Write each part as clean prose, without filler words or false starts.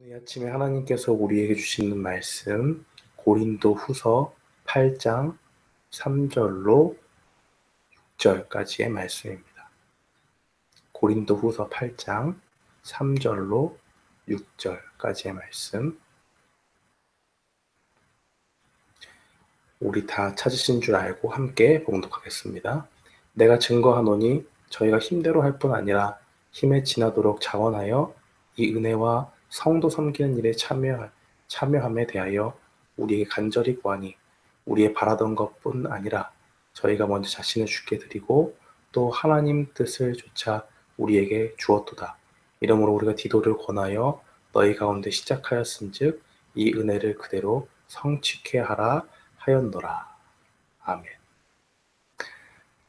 오늘 아침에 하나님께서 우리에게 주시는 말씀 고린도후서 8장 3절로 6절까지의 말씀입니다. 고린도후서 8장 3절로 6절까지의 말씀. 우리 다 찾으신 줄 알고 함께 봉독하겠습니다. 내가 증거하노니 저희가 힘대로 할 뿐 아니라 힘에 지나도록 자원하여 이 은혜와 성도 섬기는 일에 참여함에 대하여 우리에게 간절히 구하니 우리의 바라던 것뿐 아니라 저희가 먼저 자신을 주께 드리고 또 하나님 뜻을 조차 우리에게 주었도다. 이러므로 우리가 디도를 권하여 너희 가운데 시작하였은즉 이 은혜를 그대로 성취케 하라 하였노라. 아멘.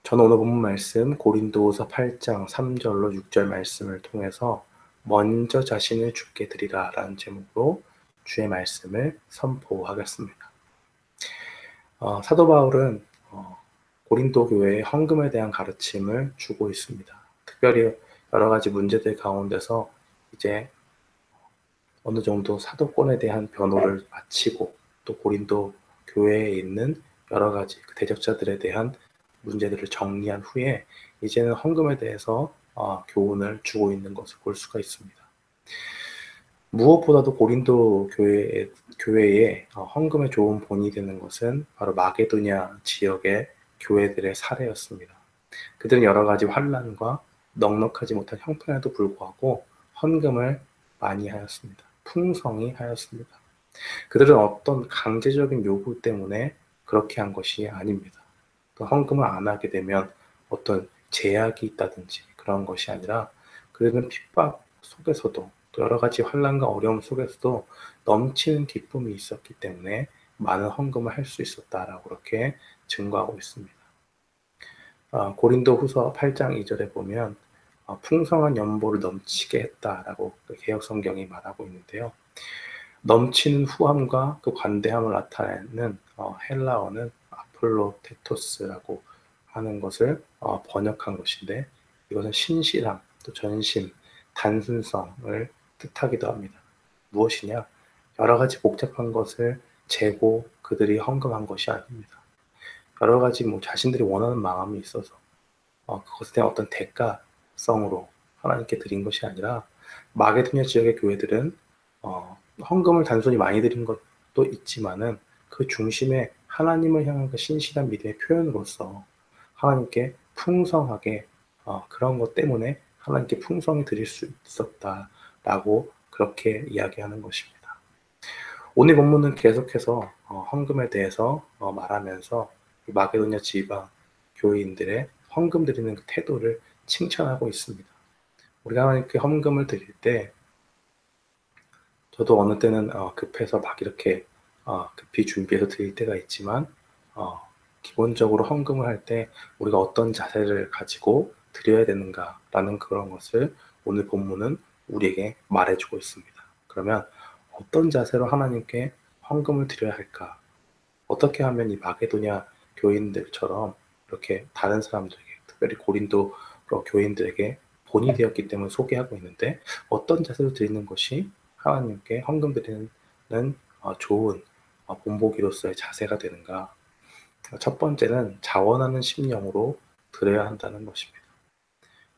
저는 오늘 본문 말씀 고린도후서 8장 3절로 6절 말씀을 통해서 먼저 자신을 주께 드리라 라는 제목으로 주의 말씀을 선포하겠습니다. 사도 바울은 고린도 교회에 헌금에 대한 가르침을 주고 있습니다. 특별히 여러 가지 문제들 가운데서 이제 어느 정도 사도권에 대한 변호를 마치고 또 고린도 교회에 있는 여러 가지 그 대적자들에 대한 문제들을 정리한 후에 이제는 헌금에 대해서 교훈을 주고 있는 것을 볼 수가 있습니다. 무엇보다도 고린도 교회에 헌금의 좋은 본이 되는 것은 바로 마게도냐 지역의 교회들의 사례였습니다. 그들은 여러 가지 환난과 넉넉하지 못한 형편에도 불구하고 헌금을 많이 하였습니다. 풍성히 하였습니다. 그들은 어떤 강제적인 요구 때문에 그렇게 한 것이 아닙니다. 또 헌금을 안 하게 되면 어떤 제약이 있다든지 그런 것이 아니라 그들은 핍박 속에서도 또 여러 가지 환난과 어려움 속에서도 넘치는 기쁨이 있었기 때문에 많은 헌금을 할 수 있었다라고 그렇게 증거하고 있습니다. 고린도후서 8장 2절에 보면 풍성한 연보를 넘치게 했다라고 개역성경이 말하고 있는데요. 넘치는 후함과 그 관대함을 나타내는 헬라어는 아폴로테토스라고 하는 것을 번역한 것인데 이것은 신실함, 또 전심, 단순성을 뜻하기도 합니다. 무엇이냐? 여러 가지 복잡한 것을 재고 그들이 헌금한 것이 아닙니다. 여러 가지 자신들이 원하는 마음이 있어서 그것에 대한 어떤 대가성으로 하나님께 드린 것이 아니라 마게도냐 지역의 교회들은 헌금을 단순히 많이 드린 것도 있지만은 그 중심에 하나님을 향한 그 신실한 믿음의 표현으로서 하나님께 풍성하게 그런 것 때문에 하나님께 풍성히 드릴 수 있었다라고 그렇게 이야기하는 것입니다. 오늘 본문은 계속해서 헌금에 대해서 말하면서 마게도냐 지방 교인들의 헌금 드리는 그 태도를 칭찬하고 있습니다. 우리가 하나님께 헌금을 드릴 때 저도 어느 때는 급해서 막 이렇게 급히 준비해서 드릴 때가 있지만 기본적으로 헌금을 할 때 우리가 어떤 자세를 가지고 드려야 되는가라는 그런 것을 오늘 본문은 우리에게 말해주고 있습니다. 그러면 어떤 자세로 하나님께 헌금을 드려야 할까? 어떻게 하면 이 마게도냐 교인들처럼 이렇게 다른 사람들에게, 특별히 고린도 교인들에게 본이 되었기 때문에 소개하고 있는데 어떤 자세로 드리는 것이 하나님께 헌금 드리는 좋은 본보기로서의 자세가 되는가? 첫 번째는 자원하는 심령으로 드려야 한다는 것입니다.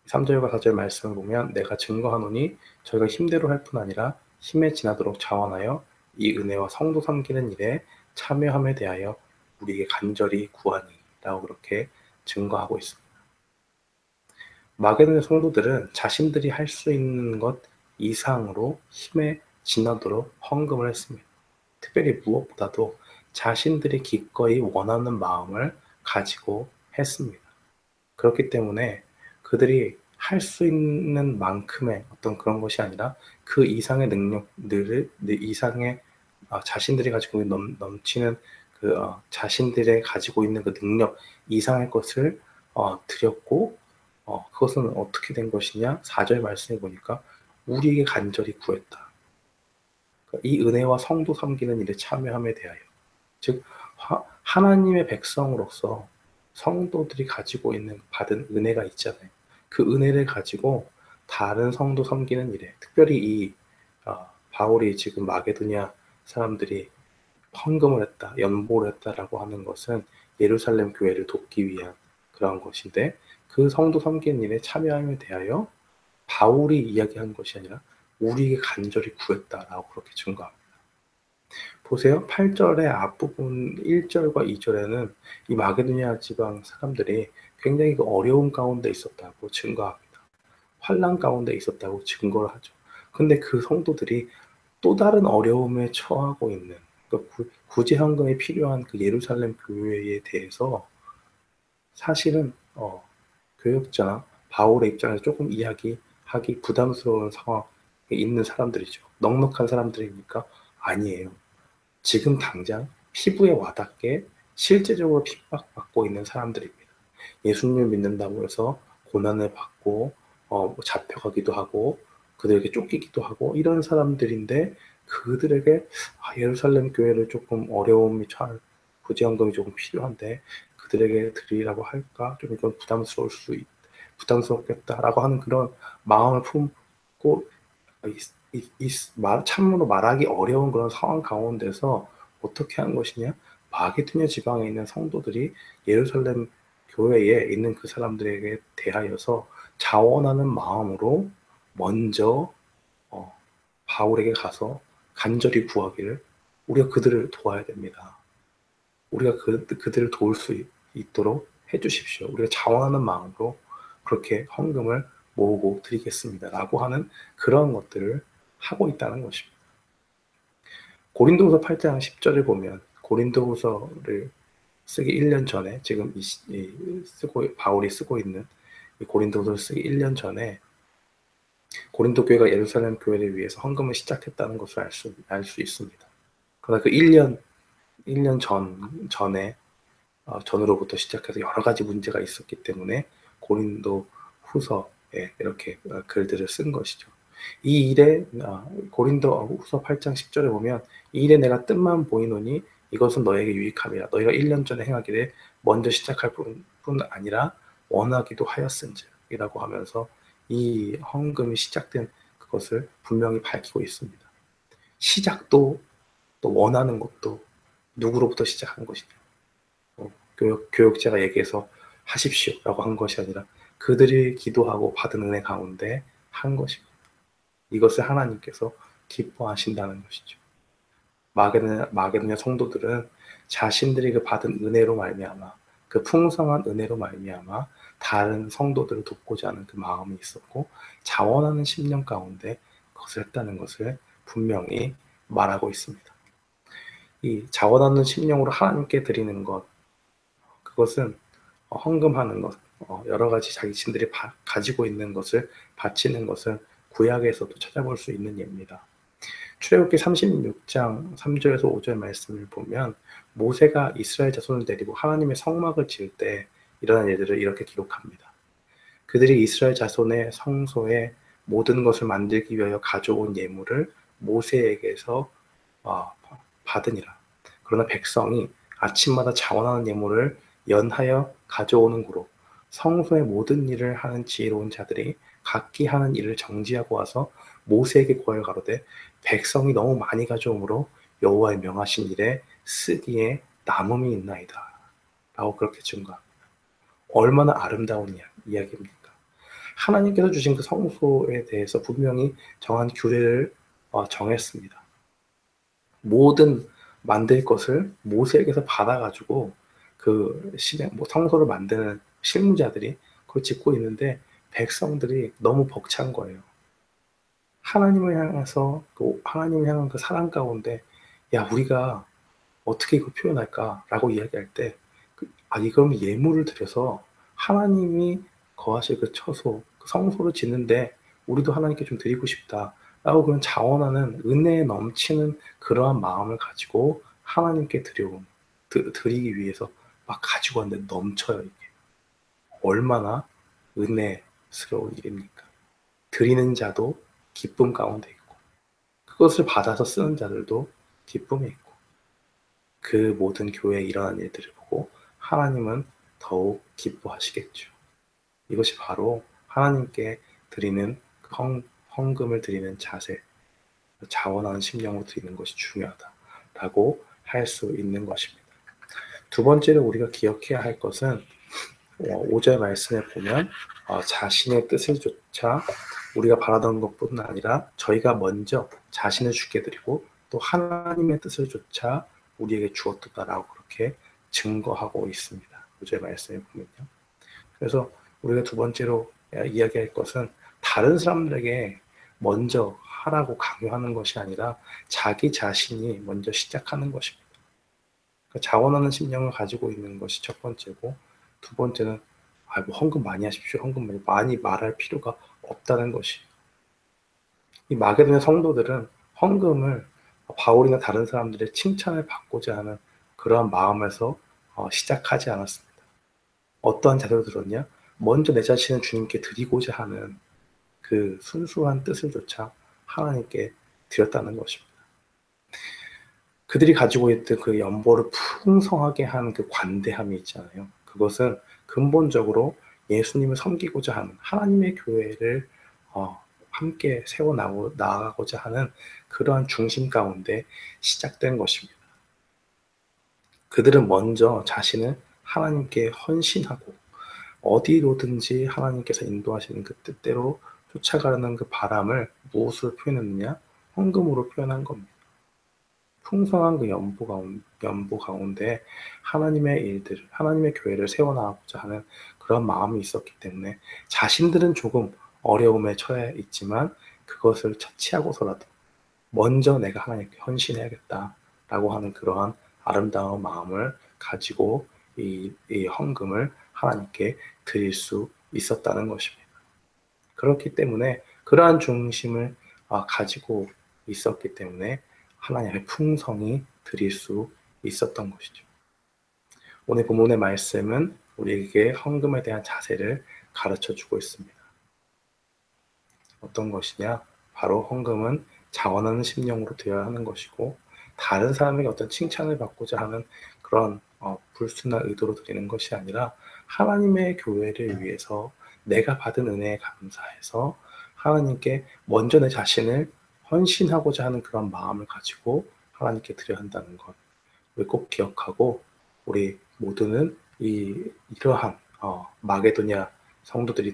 3절과 4절 말씀을 보면 내가 증거하노니 저희가 힘대로 할 뿐 아니라 힘에 지나도록 자원하여 이 은혜와 성도 섬기는 일에 참여함에 대하여 우리에게 간절히 구하니 라고 그렇게 증거하고 있습니다. 마게도냐 성도들은 자신들이 할 수 있는 것 이상으로 힘에 지나도록 헌금을 했습니다. 특별히 무엇보다도 자신들이 기꺼이 원하는 마음을 가지고 했습니다. 그렇기 때문에 그들이 할 수 있는 만큼의 어떤 그런 것이 아니라 그 이상의 능력들을 이상의 자신들이 가지고 있는 넘치는 그 자신들의 가지고 있는 그 능력 이상의 것을 드렸고 그것은 어떻게 된 것이냐? 4절 말씀해 보니까 우리에게 간절히 구했다. 이 은혜와 성도 섬기는 일에 참여함에 대하여 즉 하나님의 백성으로서 성도들이 가지고 있는 받은 은혜가 있잖아요. 그 은혜를 가지고 다른 성도 섬기는 일에 특별히 이 바울이 지금 마게도냐 사람들이 헌금을 했다, 연보를 했다라고 하는 것은 예루살렘 교회를 돕기 위한 그런 것인데 그 성도 섬기는 일에 참여함에 대하여 바울이 이야기한 것이 아니라 우리에게 간절히 구했다라고 그렇게 증거합니다. 보세요. 8절의 앞부분 1절과 2절에는 이 마게도냐 지방 사람들이 굉장히 그 어려움 가운데 있었다고 증거합니다. 환난 가운데 있었다고 증거를 하죠. 근데 그 성도들이 또 다른 어려움에 처하고 있는 그러니까 구제 헌금이 필요한 그 예루살렘 교회에 대해서 사실은 교역자나 바울의 입장에서 조금 이야기하기 부담스러운 상황에 있는 사람들이죠. 넉넉한 사람들입니까? 아니에요. 지금 당장 피부에 와닿게 실제적으로 핍박받고 있는 사람들입니다. 예수님을 믿는다고 해서 고난을 받고 잡혀가기도 하고 그들에게 쫓기기도 하고 이런 사람들인데 그들에게 예루살렘 교회를 조금 어려움이 처할 구제헌금이 조금 필요한데 그들에게 드리라고 할까? 좀 이건 부담스럽겠다라고 하는 그런 마음을 품고 참으로 말하기 어려운 그런 상황 가운데서 어떻게 한 것이냐? 마게도냐 지방에 있는 성도들이 예루살렘 교회에 있는 그 사람들에게 대하여서 자원하는 마음으로 먼저 바울에게 가서 간절히 구하기를 우리가 그들을 도와야 됩니다. 우리가 그들을 도울 수 있도록 해주십시오. 우리가 자원하는 마음으로 그렇게 헌금을 모으고 드리겠습니다. 라고 하는 그런 것들을 하고 있다는 것입니다. 고린도후서 8장 10절을 보면 고린도후서를 쓰기 1년 전에 지금 바울이 쓰고 있는 고린도후서를 쓰기 1년 전에 고린도 교회가 예루살렘 교회를 위해서 헌금을 시작했다는 것을 알 수 있습니다. 그러나 그 1년 전으로부터 시작해서 여러 가지 문제가 있었기 때문에 고린도 후서에 이렇게 글들을 쓴 것이죠. 이 일에 고린도 후서 8장 10절에 보면 이 일에 내가 뜻만 보이노니 이것은 너에게 유익함이라 너희가 1년 전에 행하기를 먼저 시작할 뿐 아니라 원하기도 하였은지라고 하면서 이 헌금이 시작된 그것을 분명히 밝히고 있습니다. 시작도 또 원하는 것도 누구로부터 시작한 것이냐. 교육자가 얘기해서 하십시오라고 한 것이 아니라 그들이 기도하고 받은 은혜 가운데 한 것입니다. 이것을 하나님께서 기뻐하신다는 것이죠. 마게도냐 성도들은 자신들이 그 받은 은혜로 말미암아 그 풍성한 은혜로 말미암아 다른 성도들을 돕고자 하는 그 마음이 있었고 자원하는 심령 가운데 그것을 했다는 것을 분명히 말하고 있습니다. 이 자원하는 심령으로 하나님께 드리는 것 그것은 헌금하는 것 여러 가지 자기 신들이 가지고 있는 것을 바치는 것은 구약에서도 찾아볼 수 있는 예입니다. 출애굽기 36장 3절에서 5절 말씀을 보면 모세가 이스라엘 자손을 데리고 하나님의 성막을 지을 때 일어난 일들을 이렇게 기록합니다. 그들이 이스라엘 자손의 성소에 모든 것을 만들기 위하여 가져온 예물을 모세에게서 받으니라. 그러나 백성이 아침마다 자원하는 예물을 연하여 가져오는 고로 성소의 모든 일을 하는 지혜로운 자들이 각기 하는 일을 정지하고 와서 모세에게 구하여 가로되 백성이 너무 많이 가져오므로 여호와의 명하신 일에 쓰기에 남음이 있나이다. 라고 그렇게 증거합니다. 얼마나 아름다운 이야기입니까? 하나님께서 주신 그 성소에 대해서 분명히 정한 규례를 정했습니다. 모든 만들 것을 모세에게서 받아가지고 그 성소를 만드는 실무자들이 그걸 짓고 있는데 백성들이 너무 벅찬 거예요. 하나님을 향한 그 사랑 가운데 야 우리가 어떻게 이걸 표현할까라고 이야기할 때 이건 예물을 드려서 하나님이 거하실 그 처소, 그 성소를 짓는데 우리도 하나님께 좀 드리고 싶다라고 그런 자원하는 은혜에 넘치는 그러한 마음을 가지고 하나님께 드리기 위해서 막 가지고 왔는데 넘쳐요 이게. 얼마나 은혜스러운 일입니까? 드리는 자도 기쁨 가운데 있고 그것을 받아서 쓰는 자들도 기쁨이 있고 그 모든 교회에 일어난 일들을 보고 하나님은 더욱 기뻐하시겠죠. 이것이 바로 하나님께 드리는 헌금을 드리는 자세, 자원하는 심령으로 드리는 것이 중요하다라고 할 수 있는 것입니다. 두 번째로 우리가 기억해야 할 것은 5절 말씀에 보면 자신의 뜻을 조차 우리가 바라던 것뿐 아니라 저희가 먼저 자신을 주께 드리고 또 하나님의 뜻을 조차 우리에게 주었다라고 그렇게 증거하고 있습니다. 5절 말씀에 보면요. 그래서 우리가 두 번째로 이야기할 것은 다른 사람들에게 먼저 하라고 강요하는 것이 아니라 자기 자신이 먼저 시작하는 것입니다. 그러니까 자원하는 심령을 가지고 있는 것이 첫 번째고, 두 번째는 뭐 헌금 많이 하십시오. 헌금 많이 말할 필요가 없다는 것이. 이 마게도냐 성도들은 헌금을 바울이나 다른 사람들의 칭찬을 받고자 하는 그러한 마음에서 시작하지 않았습니다. 어떠한 자세로 들었냐? 먼저 내 자신을 주님께 드리고자 하는 그 순수한 뜻을 조차 하나님께 드렸다는 것입니다. 그들이 가지고 있던 그 연보를 풍성하게 한 그 관대함이 있잖아요. 그것은 근본적으로 예수님을 섬기고자 하는 하나님의 교회를 함께 세워 나가고자 하는 그러한 중심 가운데 시작된 것입니다. 그들은 먼저 자신을 하나님께 헌신하고 어디로든지 하나님께서 인도하시는 그 뜻대로 쫓아가려는 그 바람을 무엇으로 표현했느냐? 헌금으로 표현한 겁니다. 풍성한 그 연보 가운데 하나님의 일들을, 하나님의 교회를 세워나가고자 하는 그런 마음이 있었기 때문에 자신들은 조금 어려움에 처해 있지만 그것을 처치하고서라도 먼저 내가 하나님께 헌신해야겠다라고 하는 그러한 아름다운 마음을 가지고 이 헌금을 하나님께 드릴 수 있었다는 것입니다. 그렇기 때문에 그러한 중심을 가지고 있었기 때문에 하나님의 풍성이 드릴 수 있었던 것이죠. 오늘 본문의 말씀은 우리에게 헌금에 대한 자세를 가르쳐주고 있습니다. 어떤 것이냐? 바로 헌금은 자원하는 심령으로 되어야 하는 것이고, 다른 사람에게 어떤 칭찬을 받고자 하는 그런 불순한 의도로 드리는 것이 아니라 하나님의 교회를 위해서 내가 받은 은혜에 감사해서 하나님께 먼저 내 자신을 헌신하고자 하는 그런 마음을 가지고 하나님께 드려야 한다는 것, 우리 꼭 기억하고, 우리 모두는 이러한 마게도냐 성도들이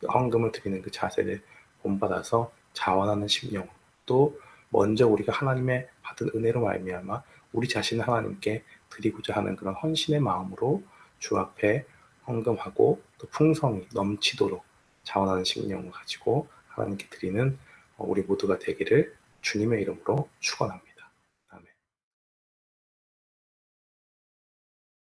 헌금을 드리는 그 자세를 본받아서 자원하는 심령, 또 먼저 우리가 하나님의 받은 은혜로 말미암아 우리 자신을 하나님께 드리고자 하는 그런 헌신의 마음으로 주 앞에 헌금하고 또 풍성이 넘치도록 자원하는 심령을 가지고 하나님께 드리는 우리 모두가 되기를 주님의 이름으로 축원합니다.